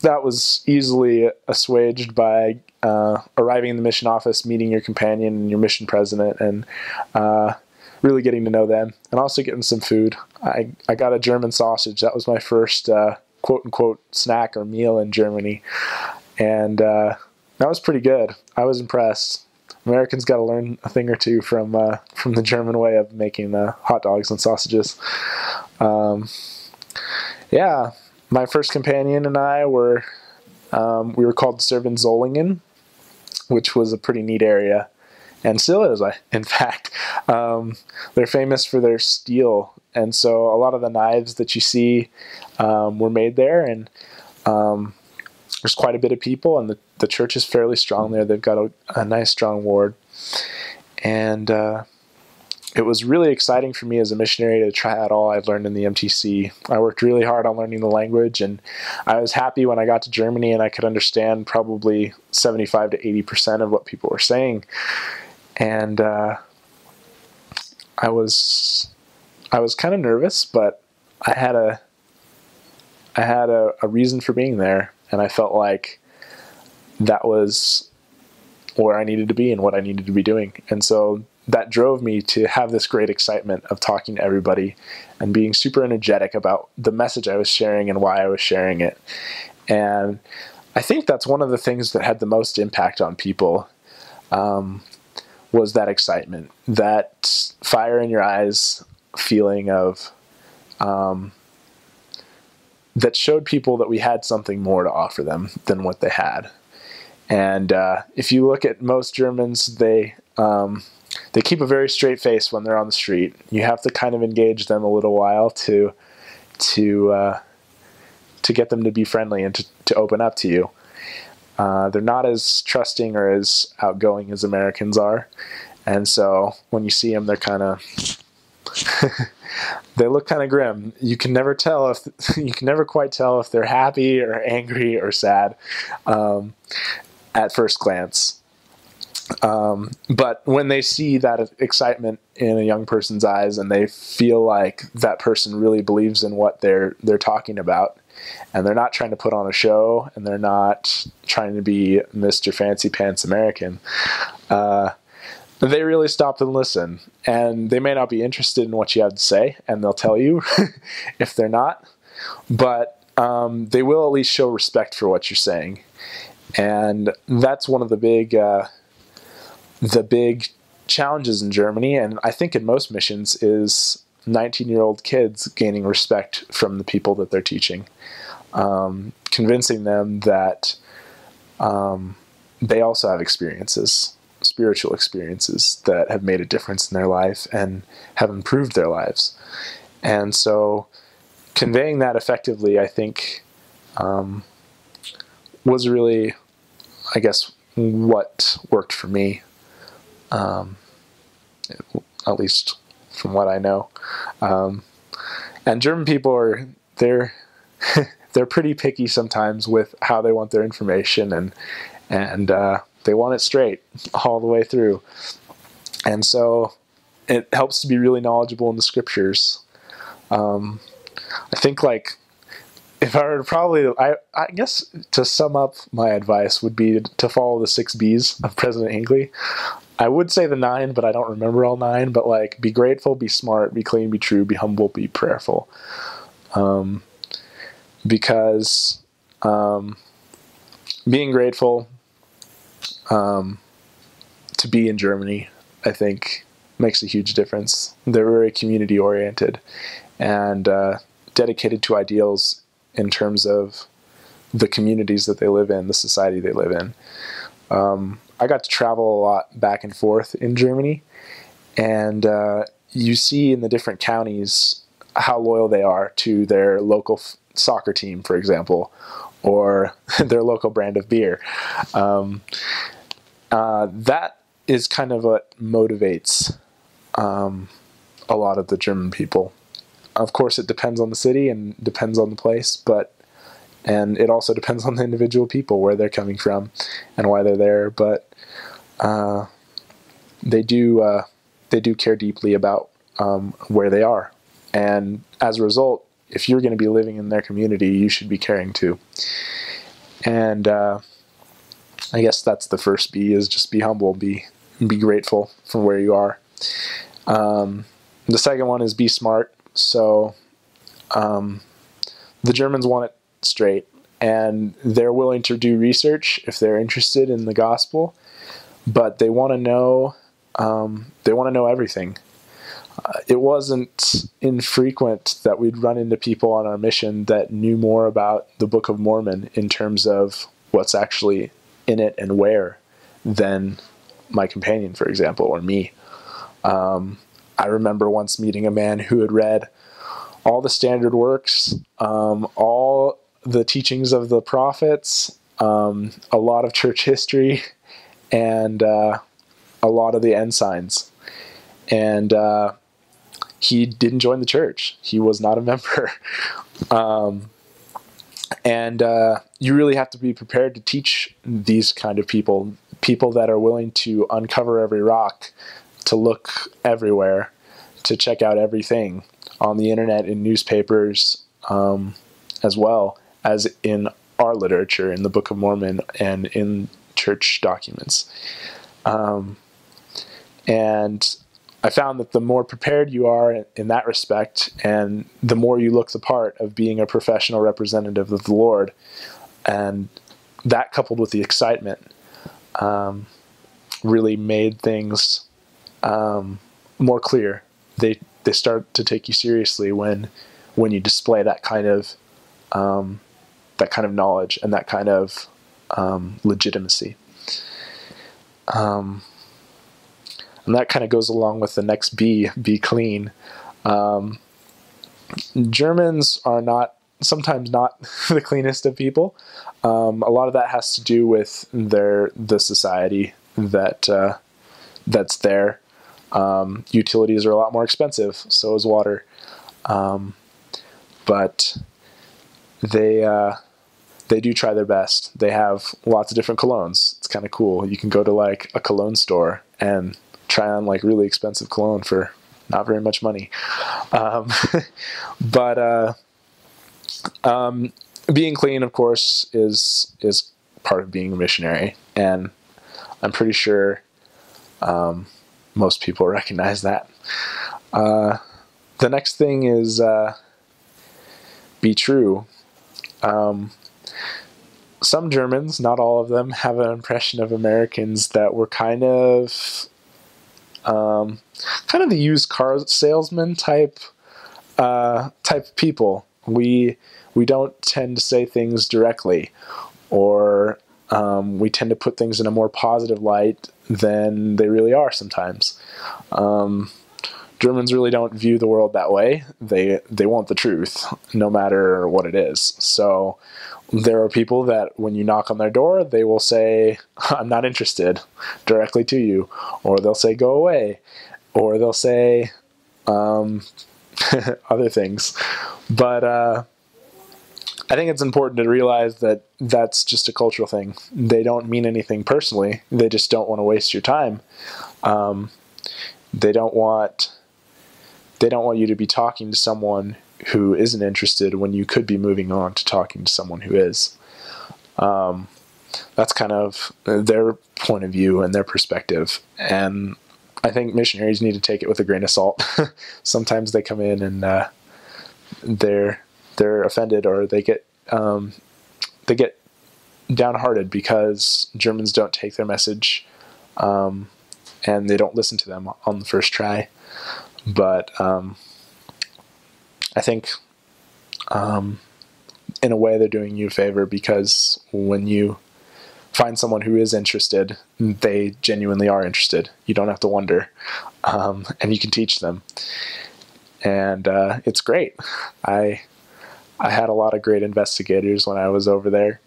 that was easily assuaged by arriving in the mission office, meeting your companion and your mission president, and really getting to know them, and also getting some food. I got a German sausage. That was my first quote-unquote snack or meal in Germany, and that was pretty good. I was impressed. Americans got to learn a thing or two from the German way of making hot dogs and sausages. Yeah, my first companion and I were we were called to serve in Zollingen, which was a pretty neat area, and still is, in fact. They're famous for their steel, and so a lot of the knives that you see were made there, and there's quite a bit of people, and the church is fairly strong there. They've got a nice, strong ward, and it was really exciting for me as a missionary to try out all I'd learned in the MTC. I worked really hard on learning the language, and I was happy when I got to Germany and I could understand probably 75 to 80% of what people were saying. And I was kind of nervous, but I had a reason for being there, and I felt like that was where I needed to be and what I needed to be doing. And so that drove me to have this great excitement of talking to everybody and being super energetic about the message I was sharing and why I was sharing it. And I think that's one of the things that had the most impact on people, was that excitement, that fire in your eyes feeling of, that showed people that we had something more to offer them than what they had. And if you look at most Germans, they keep a very straight face when they're on the street. You have to kind of engage them a little while to get them to be friendly and to open up to you. They're not as trusting or as outgoing as Americans are, and so when you see them, they're kind of they look kind of grim. You can never quite tell if they're happy or angry or sad at first glance. But when they see that excitement in a young person's eyes, and they feel like that person really believes in what they're talking about, and they're not trying to put on a show, and they're not trying to be Mr. Fancy Pants American, they really stop and listen. And they may not be interested in what you have to say, and they'll tell you if they're not, but they will at least show respect for what you're saying. And that's one of the big challenges in Germany, and I think in most missions, is 19-year-old kids gaining respect from the people that they're teaching, convincing them that they also have experiences, spiritual experiences, that have made a difference in their life and have improved their lives. And so conveying that effectively, I think, was really, I guess, what worked for me. At least from what I know. And German people they're pretty picky sometimes with how they want their information, and they want it straight all the way through. And so it helps to be really knowledgeable in the scriptures. I think, like, if I were to probably, I guess to sum up, my advice would be to follow the 6 B's of President Hinckley. I would say the 9, but I don't remember all 9. But, like, be grateful, be smart, be clean, be true, be humble, be prayerful. Because being grateful to be in Germany, I think, makes a huge difference. They're very community-oriented and dedicated to ideals in terms of the communities that they live in, the society they live in. I got to travel a lot back and forth in Germany, and you see in the different counties how loyal they are to their local soccer team, for example, or their local brand of beer. That is kind of what motivates a lot of the German people. Of course, it depends on the city and depends on the place, and it also depends on the individual people, where they're coming from and why they're there. But they do care deeply about where they are, and as a result, if you're going to be living in their community, you should be caring too. And I guess that's the first B, is just be humble, be grateful for where you are. The second one is be smart. So the Germans want it straight, and they're willing to do research if they're interested in the gospel, but they want to know everything. It wasn't infrequent that we'd run into people on our mission that knew more about the Book of Mormon in terms of what's actually in it and where than my companion, for example, or me. I remember once meeting a man who had read all the standard works, all the teachings of the prophets, a lot of church history, and a lot of the end signs. And he didn't join the church. He was not a member. And you really have to be prepared to teach these kind of people that are willing to uncover every rock, to look everywhere, to check out everything on the internet, in newspapers, as well as in our literature, in the Book of Mormon, and in church documents. And I found that the more prepared you are in that respect, and the more you look the part of being a professional representative of the Lord, and that coupled with the excitement, really made things more clear. They start to take you seriously when you display that kind of knowledge and that kind of legitimacy. And that kind of goes along with the next B, be clean. Germans are sometimes not the cleanest of people. A lot of that has to do with the society that's there. Utilities are a lot more expensive, so is water. But they do try their best. They have lots of different colognes. It's kind of cool. You can go to like a cologne store and try on like really expensive cologne for not very much money. But being clean, of course, is part of being a missionary, and I'm pretty sure most people recognize that. The next thing is be true. Some Germans, not all of them, have an impression of Americans that we're kind of the used car salesman type people. We don't tend to say things directly, or we tend to put things in a more positive light than they really are sometimes. Germans really don't view the world that way. They want the truth, no matter what it is. So there are people that when you knock on their door, they will say, "I'm not interested," directly to you, or they'll say, "Go away," or they'll say other things. But I think it's important to realize that that's just a cultural thing. They don't mean anything personally. They just don't want to waste your time. They don't want you to be talking to someone who isn't interested when you could be moving on to talking to someone who is. That's kind of their point of view and their perspective. And I think missionaries need to take it with a grain of salt. Sometimes they come in and they're offended, or they get downhearted because Germans don't take their message, and they don't listen to them on the first try. But I think in a way they're doing you a favor, because when you find someone who is interested, they genuinely are interested. You don't have to wonder, and you can teach them. And it's great. I had a lot of great investigators when I was over there.